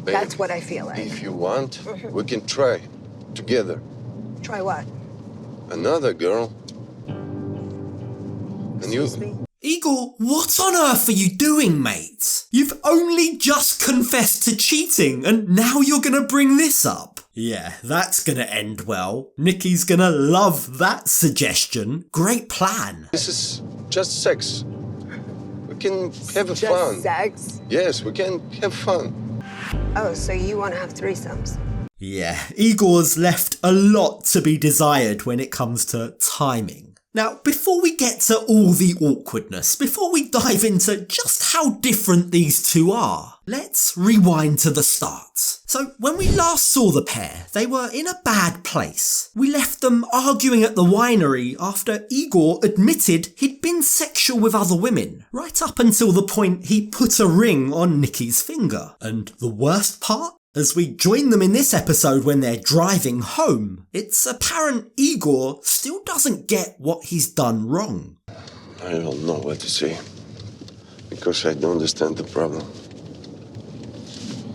Babe, That's what I feel like. if you want, we can try together. Try what? Another girl. And you... Excuse me? Igor, what on earth are you doing, mate? You've only just confessed to cheating and now you're gonna bring this up? Yeah, that's gonna end well. Nikki's gonna love that suggestion. Great plan. This is just sex. We can have Just fun. sex? Yes, we can have fun. Oh, so you want to have threesomes? Yeah, Igor's left a lot to be desired when it comes to timing. Now, before we get to all the awkwardness, before we dive into just how different these two are, let's rewind to the start. So, when we last saw the pair, they were in a bad place. We left them arguing at the winery after Igor admitted he'd been sexual with other women, right up until the point he put a ring on Nikki's finger. And the worst part? As we join them in this episode when they're driving home, it's apparent Igor still doesn't get what he's done wrong. I don't know what to say. Because I don't understand the problem.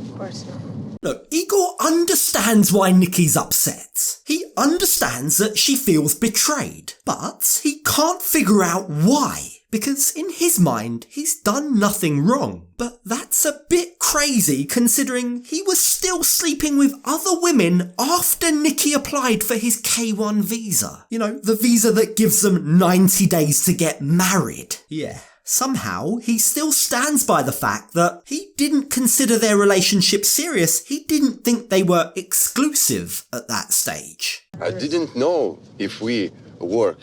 Of course not. Look, Igor understands why Nikki's upset. He understands that she feels betrayed, but he can't figure out why. Because in his mind, he's done nothing wrong. But that's a bit crazy considering he was still sleeping with other women after Nikki applied for his K1 visa. You know, the visa that gives them 90 days to get married. Yeah. Somehow, he still stands by the fact that he didn't consider their relationship serious. He didn't think they were exclusive at that stage. I didn't know if we work.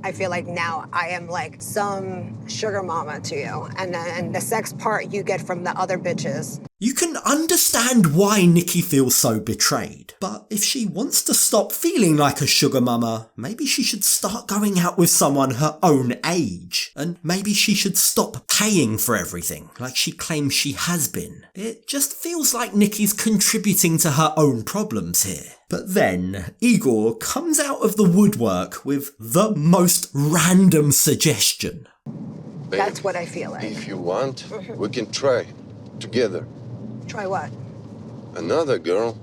I feel like now I am like some sugar mama to you. And the sex part you get from the other bitches. You can understand why Nikki feels so betrayed, but if she wants to stop feeling like a sugar mama, maybe she should start going out with someone her own age, and maybe she should stop paying for everything like she claims she has been. It just feels like Nikki's contributing to her own problems here. But then Igor comes out of the woodwork with the most random suggestion. Babe, That's what I feel like. if you want, we can try together. Try what? Another girl.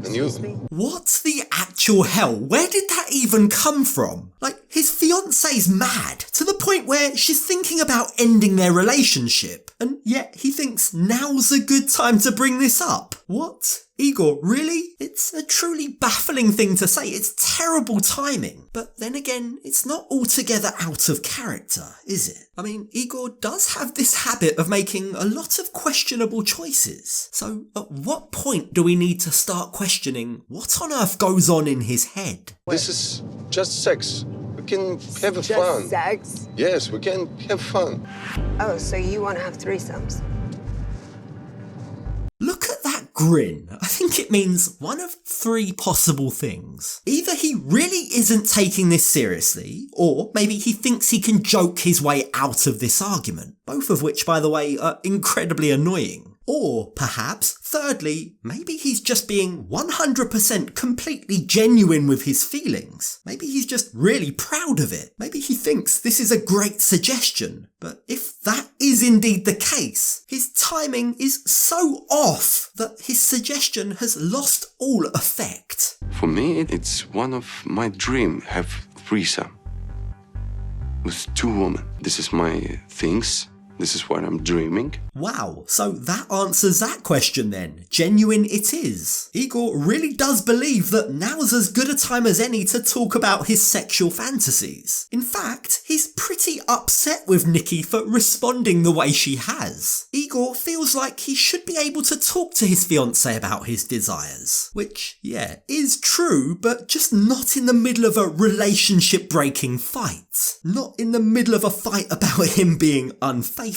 And you... Excuse me? What the actual hell? Where did that even come from? Like, his fiance's mad to the point where she's thinking about ending their relationship, and yet he thinks now's a good time to bring this up. What? Igor, really? It's a truly baffling thing to say. It's terrible timing. But then again, it's not altogether out of character, is it? I mean, Igor does have this habit of making a lot of questionable choices. So at what point do we need to start questioning what on earth goes on in his head? This is just sex. We can have Just fun. sex? Yes, we can have fun. Oh, so you want to have threesomes? Look at that grin. I think it means one of three possible things. Either he really isn't taking this seriously, or maybe he thinks he can joke his way out of this argument, both of which, by the way, are incredibly annoying. Or perhaps, thirdly, maybe he's just being 100% completely genuine with his feelings. Maybe he's just really proud of it. Maybe he thinks this is a great suggestion. But if that is indeed the case, his timing is so off that his suggestion has lost all effect. For me, it's one of my dreams, have threesome. With two women. This is my things. This is what I'm dreaming. Wow, so that answers that question then. Genuine it is. Igor really does believe that now's as good a time as any to talk about his sexual fantasies. In fact, he's pretty upset with Nikki for responding the way she has. Igor feels like he should be able to talk to his fiancée about his desires. Which, yeah, is true, but just not in the middle of a relationship-breaking fight. Not in the middle of a fight about him being unfaithful.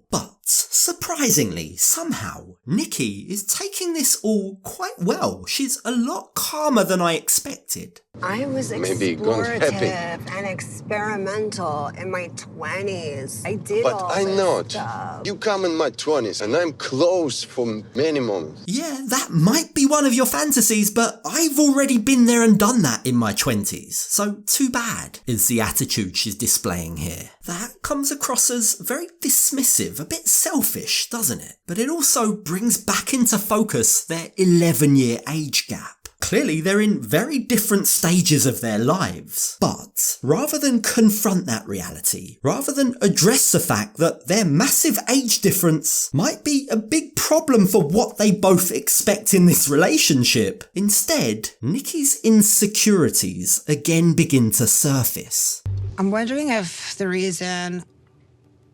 But, surprisingly, somehow, Nikki is taking this all quite well. She's a lot calmer than I expected. I was Maybe gone happy. explorative and experimental in my 20s. I did But all I'm this not. stuff. You come in my 20s and I'm close for many moments. Yeah, that might be one of your fantasies, but I've already been there and done that in my 20s. So too bad, is the attitude she's displaying here. That comes across as very dismissive, a bit selfish, doesn't it? But it also brings back into focus their 11-year age gap. Clearly, they're in very different stages of their lives. But rather than confront that reality, rather than address the fact that their massive age difference might be a big problem for what they both expect in this relationship, instead, Nikki's insecurities again begin to surface. I'm wondering if the reason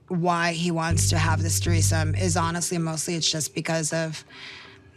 why he wants to have this threesome is honestly mostly it's just because of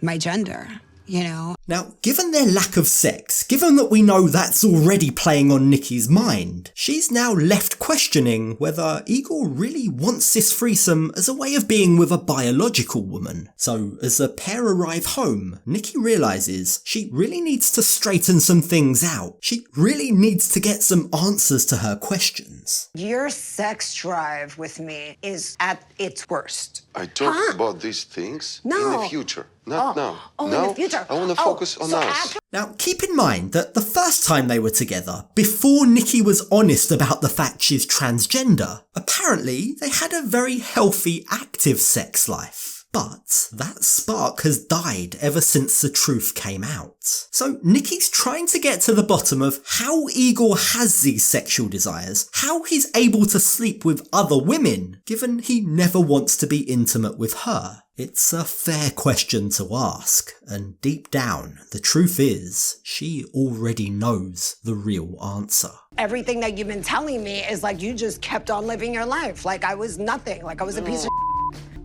my gender. You know? Now, given their lack of sex, given that we know that's already playing on Nikki's mind, she's now left questioning whether Igor really wants this threesome as a way of being with a biological woman. So, as the pair arrive home, Nikki realises she really needs to straighten some things out. She really needs to get some answers to her questions. Your sex drive with me is at its worst. I talked about these things in No. the future, not now. Oh, now, in the future. I want to focus on us. Now, keep in mind that the first time they were together, before Nikki was honest about the fact she's transgender, apparently they had a very healthy, active sex life. But that spark has died ever since the truth came out. So Nikki's trying to get to the bottom of how Igor has these sexual desires, how he's able to sleep with other women, given he never wants to be intimate with her. It's a fair question to ask, and deep down, the truth is, she already knows the real answer. Everything that you've been telling me is like you just kept on living your life. Like I was nothing. Like I was a piece of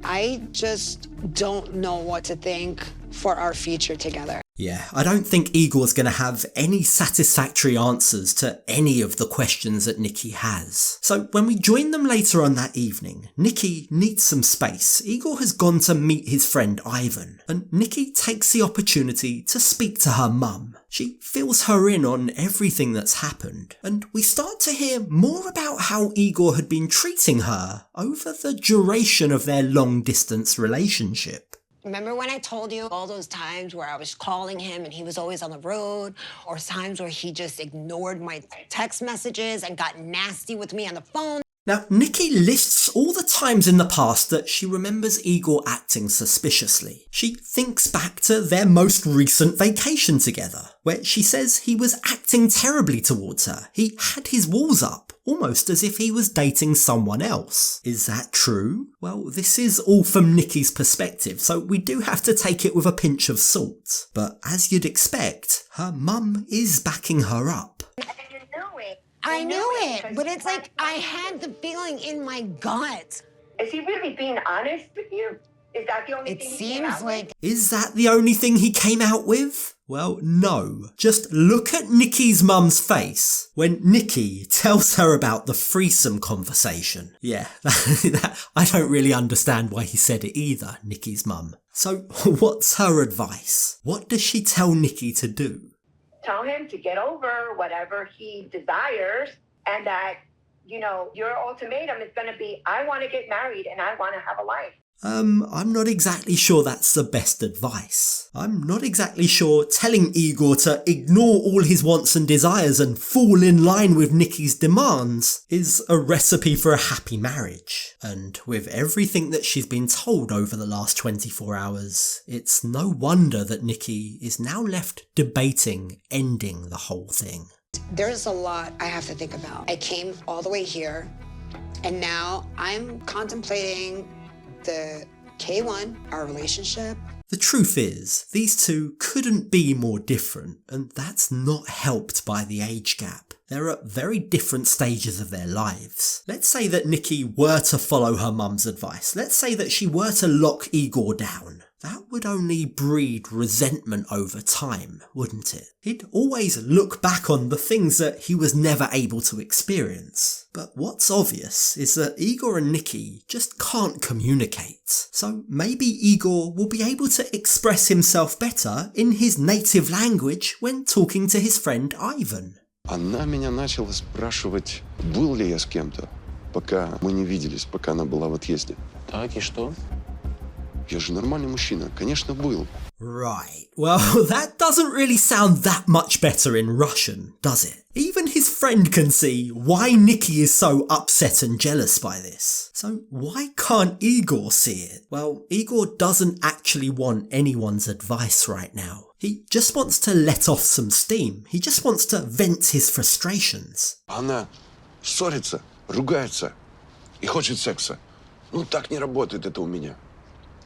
I just don't know what to think for our future together. Yeah, I don't think Igor's going to have any satisfactory answers to any of the questions that Nikki has. So when we join them later on that evening, Nikki needs some space. Igor has gone to meet his friend Ivan, and Nikki takes the opportunity to speak to her mum. She fills her in on everything that's happened, and we start to hear more about how Igor had been treating her over the duration of their long-distance relationship. Remember when I told you all those times where I was calling him and he was always on the road, or times where he just ignored my text messages and got nasty with me on the phone? Now, Nikki lists all the times in the past that she remembers Igor acting suspiciously. She thinks back to their most recent vacation together, where she says he was acting terribly towards her. He had his walls up, almost as if he was dating someone else. Is that true? Well, this is all from Nikki's perspective, so we do have to take it with a pinch of salt. But as you'd expect, her mum is backing her up. I knew it, but it's like I had the feeling in my gut. Is he really being honest with you? Is that the only It thing he seems came out like with? Is that the only thing he came out with? Well, no. Just look at Nikki's mum's face when Nikki tells her about the threesome conversation. Yeah, I don't really understand why he said it either, Nikki's mum. So what's her advice? What does she tell Nikki to do? Tell him to get over whatever he desires, and that, you know, your ultimatum is going to be, I want to get married and I want to have a life. I'm not exactly sure that's the best advice. I'm not exactly sure telling Igor to ignore all his wants and desires and fall in line with Nikki's demands is a recipe for a happy marriage. And with everything that she's been told over the last 24 hours, it's no wonder that Nikki is now left debating ending the whole thing. There's a lot I have to think about. I came all the way here, and now I'm contemplating the K1, our relationship. The truth is, these two couldn't be more different, and that's not helped by the age gap. They're at very different stages of their lives. Let's say that Nikki were to follow her mum's advice. Let's say that she were to lock Igor down. That would only breed resentment over time, wouldn't it? He'd always look back on the things that he was never able to experience. But what's obvious is that Igor and Nikki just can't communicate. So maybe Igor will be able to express himself better in his native language when talking to his friend Ivan. Она меня начала спрашивать, был ли я с кем-то, пока мы не виделись, пока она была в отъезде. Так, и что? Я же нормальный мужчина. Конечно, был. Right, well, that doesn't really sound that much better in Russian, does it? Even his friend can see why Nikki is so upset and jealous by this. So why can't Igor see it? Well, Igor doesn't actually want anyone's advice right now. He just wants to let off some steam. He just wants to vent his frustrations. Она ссорится, ругается и хочет секса. Ну, так не работает это у меня.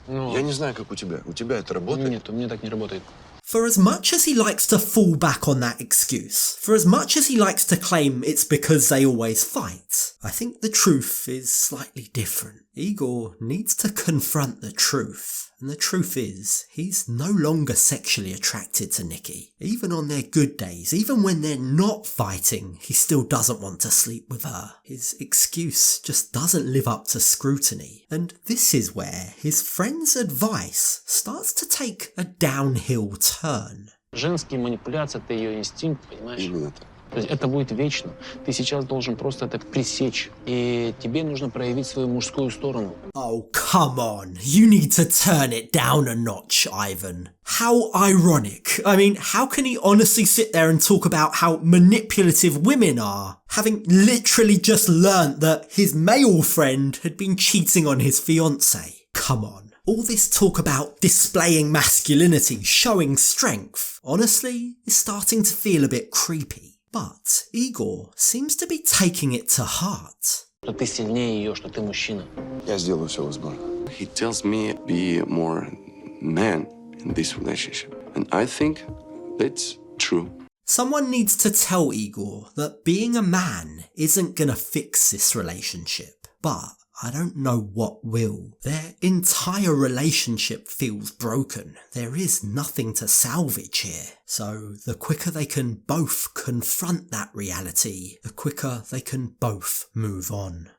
Я не знаю, как у тебя. У тебя это работает? Нет, у меня так не работает. For as much as he likes to fall back on that excuse, for as much as he likes to claim it's because they always fight, I think the truth is slightly different. Igor needs to confront the truth, and the truth is, he's no longer sexually attracted to Nikki. Even on their good days, even when they're not fighting, he still doesn't want to sleep with her. His excuse just doesn't live up to scrutiny, and this is where his friend's advice starts to take a downhill turn. Женские манипуляции — это ее инстинкт, понимаешь? Именно так. То есть это будет вечно. Ты сейчас должен просто это пресечь. И тебе нужно проявить свою мужскую сторону. Oh, come on. You need to turn it down a notch, Ivan. How ironic. I mean, how can he honestly sit there and talk about how manipulative women are, having literally just learnt that his male friend had been cheating on his fiance? Come on. All this talk about displaying masculinity, showing strength, honestly, is starting to feel a bit creepy. But Igor seems to be taking it to heart. Что ты сильнее ее, что ты мужчина. Я сделаю все возможное. He tells me be more man in this relationship. And I think that's true. Someone needs to tell Igor that being a man isn't gonna fix this relationship. But I don't know what will. Their entire relationship feels broken. There is nothing to salvage here. So the quicker they can both confront that reality, the quicker they can both move on.